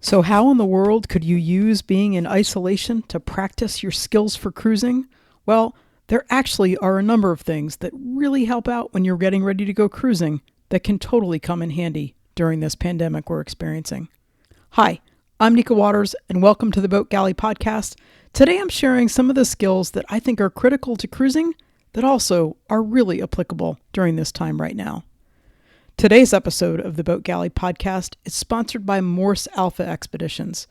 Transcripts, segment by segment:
So, how in the world could you use being in isolation to practice your skills for cruising? Well, there actually are a number of things that really help out when you're getting ready to go cruising that can totally come in handy during this pandemic we're experiencing. Hi, I'm Nika Waters, and welcome to the Boat Galley Podcast. Today I'm sharing some of the skills that I think are critical to cruising that also are really applicable during this time right now. Today's episode of the Boat Galley Podcast is sponsored by Morse Alpha Expeditions.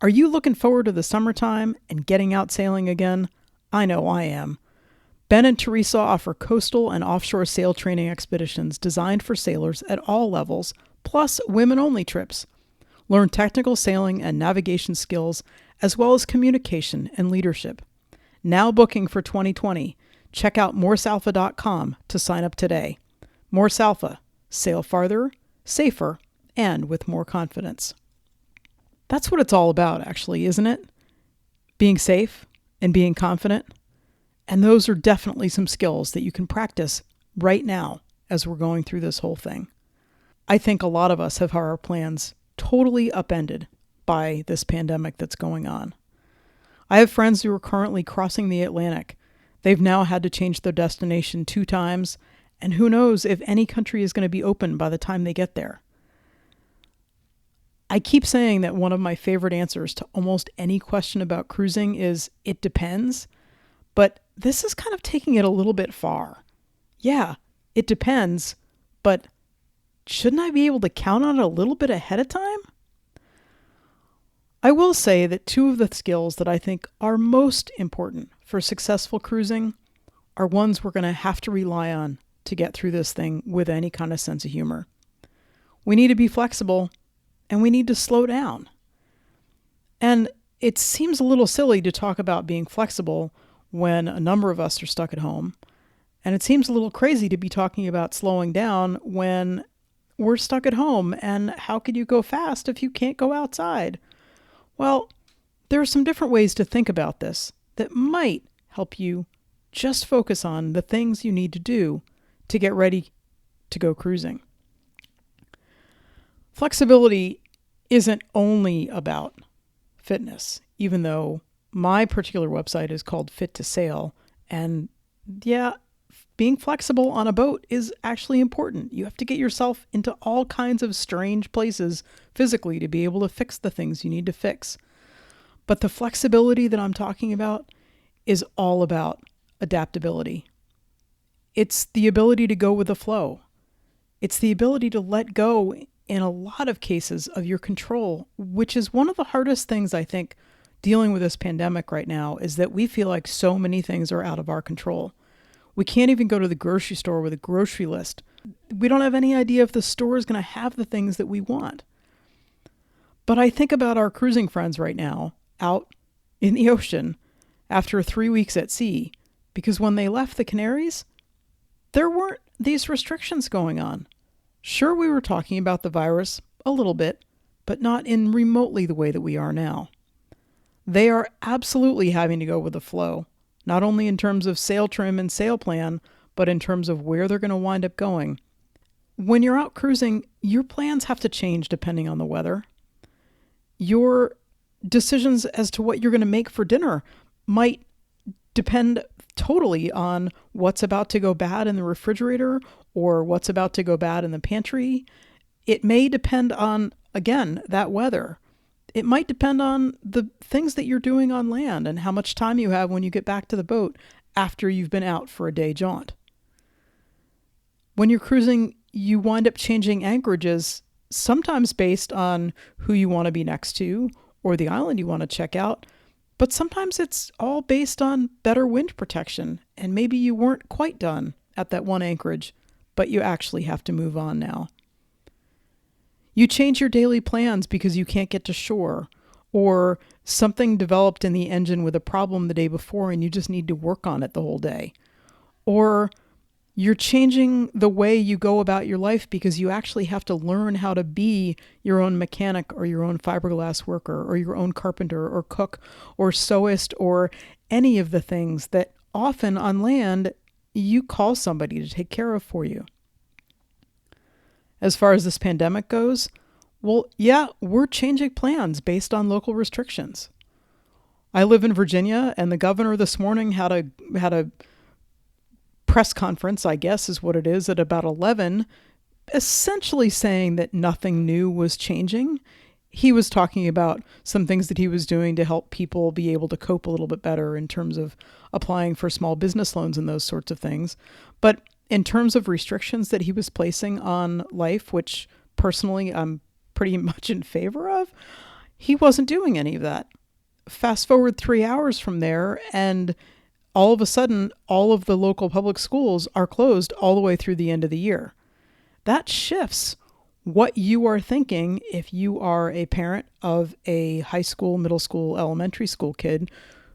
Are you looking forward to the summertime and getting out sailing again? I know I am. Ben and Teresa offer coastal and offshore sail training expeditions designed for sailors at all levels, plus women-only trips. Learn technical sailing and navigation skills, as well as communication and leadership. Now booking for 2020. Check out morsealpha.com to sign up today. Morse Alpha. Sail farther, safer, and with more confidence. That's what it's all about, actually, isn't it? Being safe and being confident. And those are definitely some skills that you can practice right now as we're going through this whole thing. I think a lot of us have had our plans totally upended by this pandemic that's going on. I have friends who are currently crossing the Atlantic. They've now had to change their destination 2 times, and who knows if any country is going to be open by the time they get there. I keep saying that one of my favorite answers to almost any question about cruising is, it depends. But this is kind of taking it a little bit far. Yeah, it depends, but shouldn't I be able to count on it a little bit ahead of time? I will say that 2 of the skills that I think are most important for successful cruising are ones we're going to have to rely on to get through this thing with any kind of sense of humor. We need to be flexible, and we need to slow down. And it seems a little silly to talk about being flexible when a number of us are stuck at home. And it seems a little crazy to be talking about slowing down when we're stuck at home. And how could you go fast if you can't go outside? Well, there are some different ways to think about this that might help you just focus on the things you need to do to get ready to go cruising. Flexibility isn't only about fitness, even though my particular website is called Fit to Sail. And yeah, being flexible on a boat is actually important. You have to get yourself into all kinds of strange places physically to be able to fix the things you need to fix. But the flexibility that I'm talking about is all about adaptability. It's the ability to go with the flow. It's the ability to let go in a lot of cases of your control, which is one of the hardest things I think dealing with this pandemic right now, is that we feel like so many things are out of our control. We can't even go to the grocery store with a grocery list. We don't have any idea if the store is going to have the things that we want. But I think about our cruising friends right now out in the ocean after 3 weeks at sea, because when they left the Canaries, there weren't these restrictions going on. Sure, we were talking about the virus a little bit, but not in remotely the way that we are now. They are absolutely having to go with the flow, not only in terms of sail trim and sail plan, but in terms of where they're going to wind up going. When you're out cruising, your plans have to change depending on the weather. Your decisions as to what you're going to make for dinner might depend totally on what's about to go bad in the refrigerator or what's about to go bad in the pantry. It may depend on, again, that weather. It might depend on the things that you're doing on land and how much time you have when you get back to the boat after you've been out for a day jaunt. When you're cruising, you wind up changing anchorages, sometimes based on who you want to be next to or the island you want to check out. But sometimes it's all based on better wind protection, and maybe you weren't quite done at that one anchorage, but you actually have to move on now. You change your daily plans because you can't get to shore, or something developed in the engine with a problem the day before and you just need to work on it the whole day. Or you're changing the way you go about your life because you actually have to learn how to be your own mechanic or your own fiberglass worker or your own carpenter or cook or sewist or any of the things that often on land you call somebody to take care of for you. As far as this pandemic goes, Well, yeah, we're changing plans based on local restrictions. I live in Virginia, and the governor this morning had a press conference, I guess is what it is, at about 11, essentially saying that nothing new was changing. He was talking about some things that he was doing to help people be able to cope a little bit better in terms of applying for small business loans and those sorts of things. But in terms of restrictions that he was placing on life, which personally I'm pretty much in favor of, he wasn't doing any of that. Fast forward 3 hours from there, and all of a sudden, all of the local public schools are closed all the way through the end of the year. That shifts what you are thinking if you are a parent of a high school, middle school, elementary school kid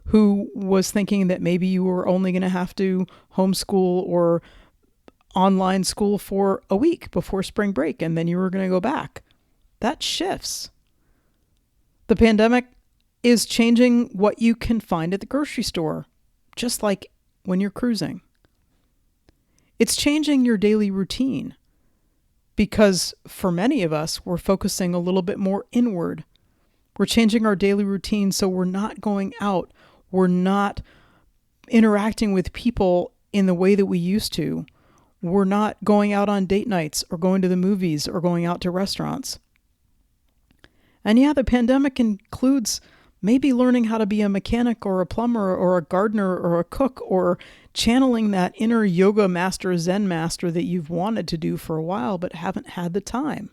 who was thinking that maybe you were only going to have to homeschool or online school for a week before spring break and then you were going to go back. That shifts. The pandemic is changing what you can find at the grocery store, just like when you're cruising. It's changing your daily routine. Because for many of us, we're focusing a little bit more inward. We're changing our daily routine so we're not going out. We're not interacting with people in the way that we used to. We're not going out on date nights or going to the movies or going out to restaurants. And yeah, the pandemic includes maybe learning how to be a mechanic or a plumber or a gardener or a cook or channeling that inner yoga master, Zen master that you've wanted to do for a while but haven't had the time.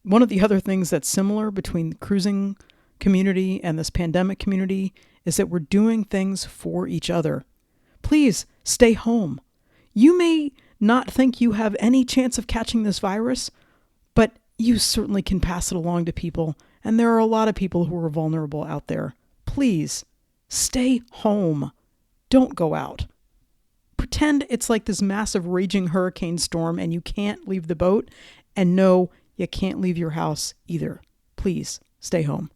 One of the other things that's similar between the cruising community and this pandemic community is that we're doing things for each other. Please stay home. You may not think you have any chance of catching this virus, but you certainly can pass it along to people. And there are a lot of people who are vulnerable out there. Please stay home. Don't go out. Pretend it's like this massive raging hurricane storm and you can't leave the boat. And no, you can't leave your house either. Please stay home.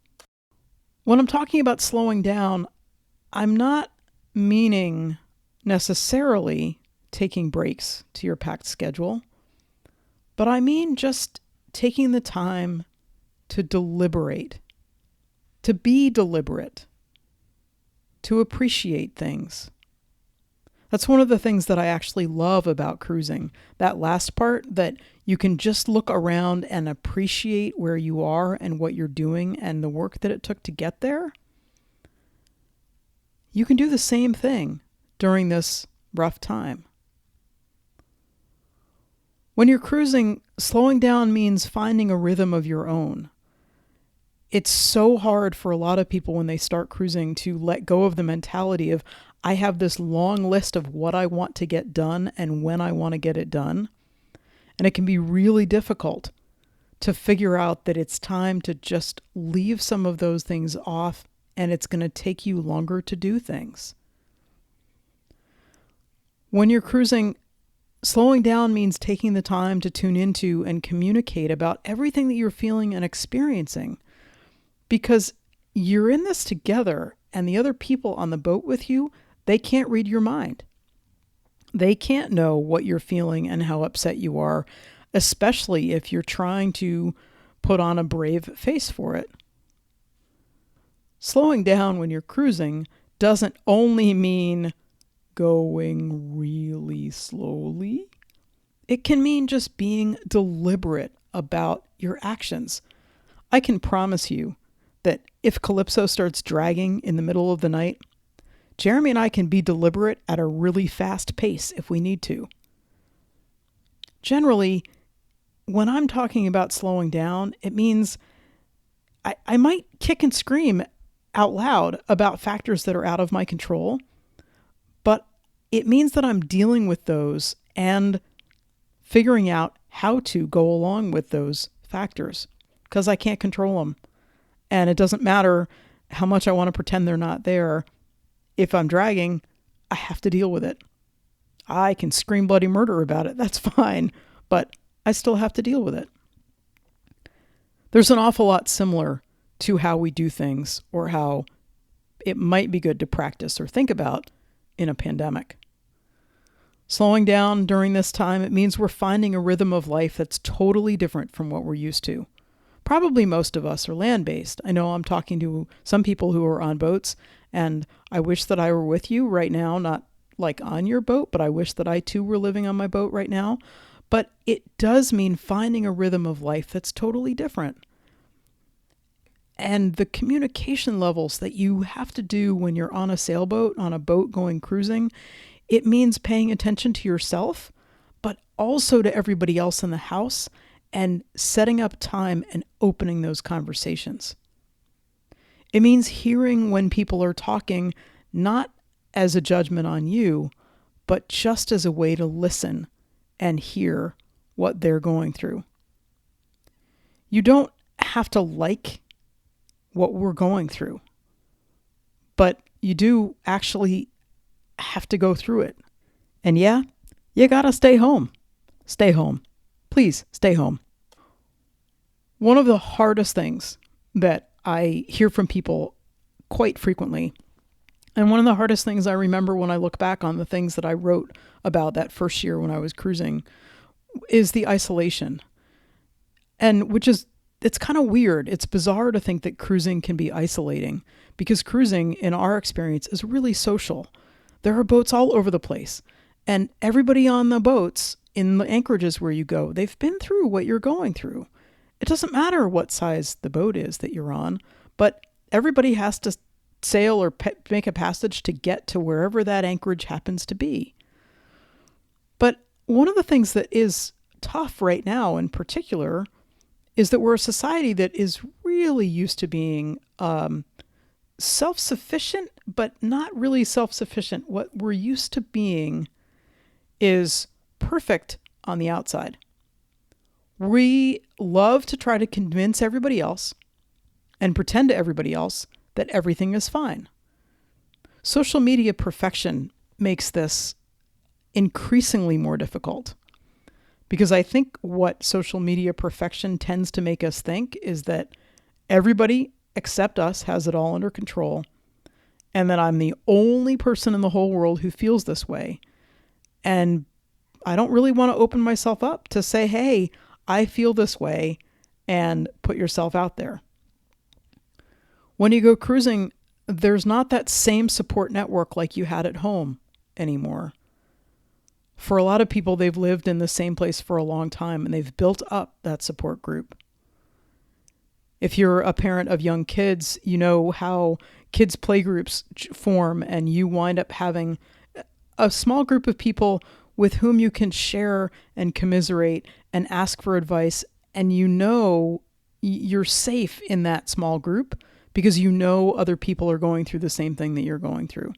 When I'm talking about slowing down, I'm not meaning necessarily taking breaks to your packed schedule, but I mean just taking the time to deliberate, to be deliberate, to appreciate things. That's one of the things that I actually love about cruising. That last part, that you can just look around and appreciate where you are and what you're doing and the work that it took to get there. You can do the same thing during this rough time. When you're cruising, slowing down means finding a rhythm of your own. It's so hard for a lot of people when they start cruising to let go of the mentality of, I have this long list of what I want to get done and when I want to get it done. And it can be really difficult to figure out that it's time to just leave some of those things off and it's going to take you longer to do things. When you're cruising, slowing down means taking the time to tune into and communicate about everything that you're feeling and experiencing. Because you're in this together and the other people on the boat with you, they can't read your mind. They can't know what you're feeling and how upset you are, especially if you're trying to put on a brave face for it. Slowing down when you're cruising doesn't only mean going really slowly. It can mean just being deliberate about your actions. I can promise you that if Calypso starts dragging in the middle of the night, Jeremy and I can be deliberate at a really fast pace if we need to. Generally, when I'm talking about slowing down, it means I might kick and scream out loud about factors that are out of my control, but it means that I'm dealing with those and figuring out how to go along with those factors because I can't control them. And it doesn't matter how much I want to pretend they're not there. If I'm dragging, I have to deal with it. I can scream bloody murder about it. That's fine. But I still have to deal with it. There's an awful lot similar to how we do things or how it might be good to practice or think about in a pandemic. Slowing down during this time, it means we're finding a rhythm of life that's totally different from what we're used to. Probably most of us are land-based. I know I'm talking to some people who are on boats, and I wish that I were with you right now, not like on your boat, but I wish that I too were living on my boat right now. But it does mean finding a rhythm of life that's totally different. And the communication levels that you have to do when you're on a sailboat, on a boat going cruising, it means paying attention to yourself, but also to everybody else in the house and setting up time and opening those conversations. It means hearing when people are talking, not as a judgment on you, but just as a way to listen and hear what they're going through. You don't have to like what we're going through, but you do actually have to go through it. And yeah, you gotta stay home. Stay home. Please stay home. One of the hardest things that I hear from people quite frequently, and one of the hardest things I remember when I look back on the things that I wrote about that first year when I was cruising, is the isolation. And it's kind of weird. It's bizarre to think that cruising can be isolating, because cruising, in our experience, is really social. There are boats all over the place, and everybody on the boats in the anchorages where you go, they've been through what you're going through. It doesn't matter what size the boat is that you're on, but everybody has to sail or make a passage to get to wherever that anchorage happens to be. But one of the things that is tough right now in particular is that we're a society that is really used to being self-sufficient, but not really self-sufficient. What we're used to being is perfect on the outside. We love to try to convince everybody else and pretend to everybody else that everything is fine. Social media perfection makes this increasingly more difficult, because I think what social media perfection tends to make us think is that everybody except us has it all under control, and that I'm the only person in the whole world who feels this way. And I don't really want to open myself up to say, hey, I feel this way, and put yourself out there. When you go cruising, there's not that same support network like you had at home anymore. For a lot of people, they've lived in the same place for a long time, and they've built up that support group. If you're a parent of young kids, you know how kids' playgroups form, and you wind up having a small group of people with whom you can share and commiserate and ask for advice, and you know you're safe in that small group because you know other people are going through the same thing that you're going through.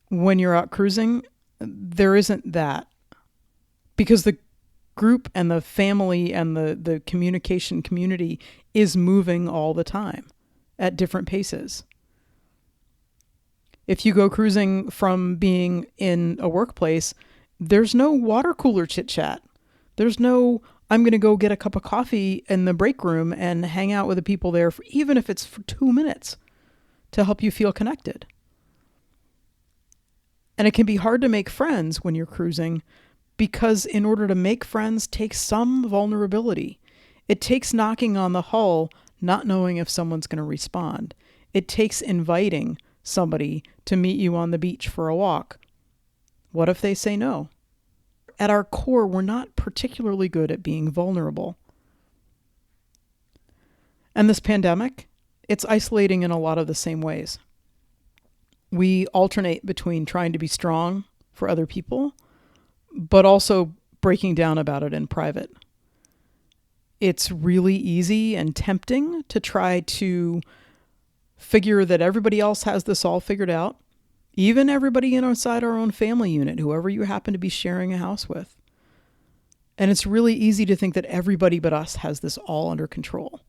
When you're out cruising, there isn't that, because the group and the family and the communication community is moving all the time at different paces. If you go cruising from being in a workplace, there's no water cooler chit chat. There's no, I'm going to go get a cup of coffee in the break room and hang out with the people there, even if it's for 2 minutes, to help you feel connected. And it can be hard to make friends when you're cruising, because in order to make friends takes some vulnerability. It takes knocking on the hull, not knowing if someone's going to respond. It takes inviting somebody to meet you on the beach for a walk. What if they say no? At our core, we're not particularly good at being vulnerable. And this pandemic, it's isolating in a lot of the same ways. We alternate between trying to be strong for other people, but also breaking down about it in private. It's really easy and tempting to try to figure that everybody else has this all figured out, even everybody inside our own family unit, whoever you happen to be sharing a house with. And it's really easy to think that everybody but us has this all under control.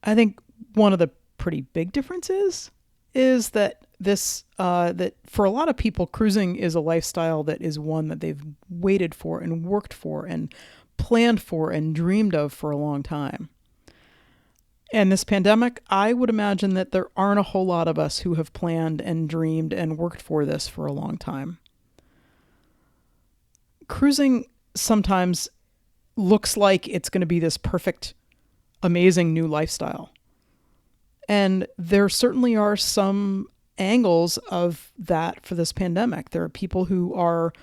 I think one of the pretty big differences is that that for a lot of people, cruising is a lifestyle that is one that they've waited for and worked for and planned for and dreamed of for a long time. And this pandemic, I would imagine that there aren't a whole lot of us who have planned and dreamed and worked for this for a long time. cruising sometimes looks like it's going to be this perfect, amazing new lifestyle. And there certainly are some angles of that for this pandemic. There are people who are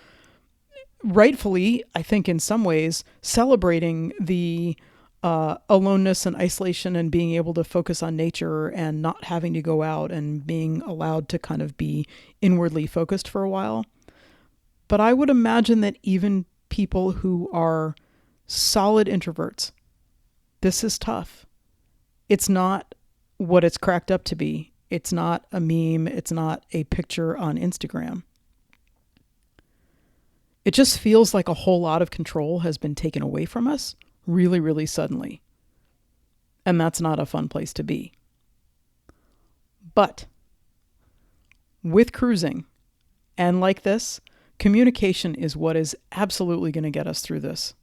rightfully, I think in some ways, celebrating the aloneness and isolation and being able to focus on nature and not having to go out and being allowed to kind of be inwardly focused for a while. But I would imagine that even people who are solid introverts, this is tough. It's not what it's cracked up to be. It's not a meme. It's not a picture on Instagram. It just feels like a whole lot of control has been taken away from us really, really suddenly. And that's not a fun place to be. But with cruising and like this, communication is what is absolutely going to get us through this.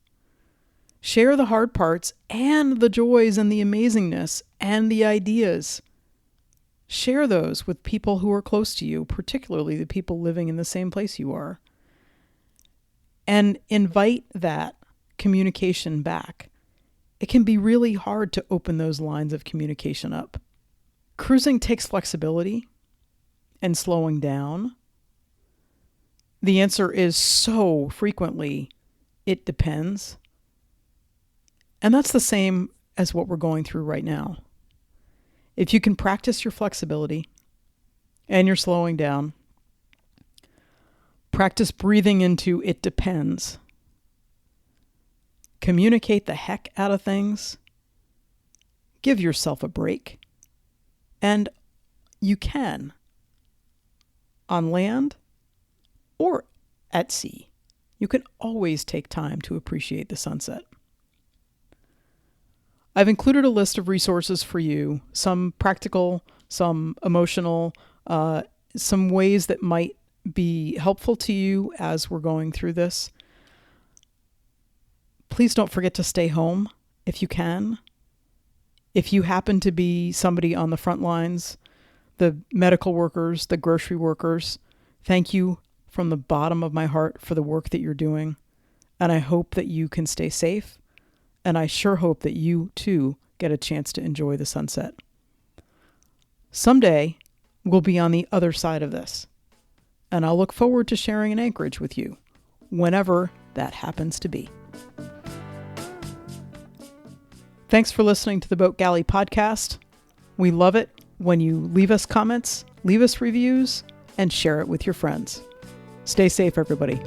Share the hard parts and the joys and the amazingness and the ideas. Share those with people who are close to you, particularly the people living in the same place you are. And invite that communication back. It can be really hard to open those lines of communication up. Cruising takes flexibility and slowing down. The answer is so frequently, it depends. And that's the same as what we're going through right now. If you can practice your flexibility and your slowing down, practice breathing into it depends. Communicate the heck out of things. Give yourself a break. And you can, on land or at sea, you can always take time to appreciate the sunset. I've included a list of resources for you, some practical, some emotional, some ways that might be helpful to you as we're going through this. Please don't forget to stay home if you can. If you happen to be somebody on the front lines, the medical workers, the grocery workers, thank you from the bottom of my heart for the work that you're doing. And I hope that you can stay safe. And I sure hope that you, too, get a chance to enjoy the sunset. Someday, we'll be on the other side of this. And I'll look forward to sharing an anchorage with you, whenever that happens to be. Thanks for listening to the Boat Galley podcast. We love it when you leave us comments, leave us reviews, and share it with your friends. Stay safe, everybody.